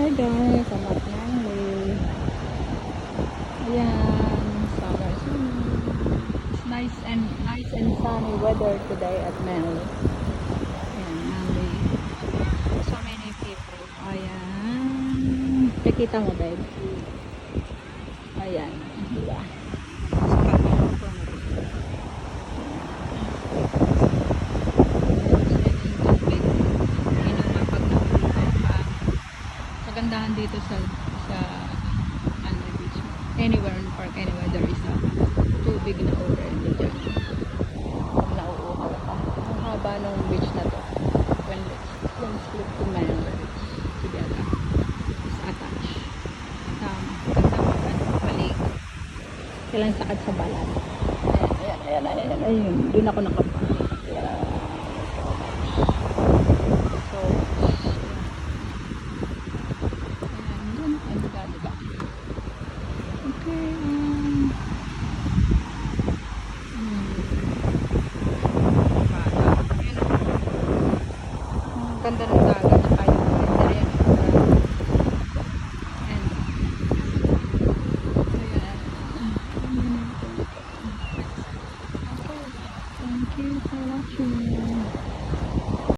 Hi guys, selamat Manly. Ayan, summer sunny. It's nice and sunny weather today at Manly. Ayan, Manly. So many people. Ayan. Nakita mo, babe? Ayan, diba? Kagandahan dito sa Manly Beach. Anywhere in park, anywhere there is a tubig na already dyan. Nauuhaw ka. Ang haba ng beach na to. When let's look to Manly Beach together. It's attached. Ganda mo palig. Kailang sakad sa balat. Ayan. Ayun. Doon ako nakapa. Ayan. So, diba? Okay. Ganda ng dagat.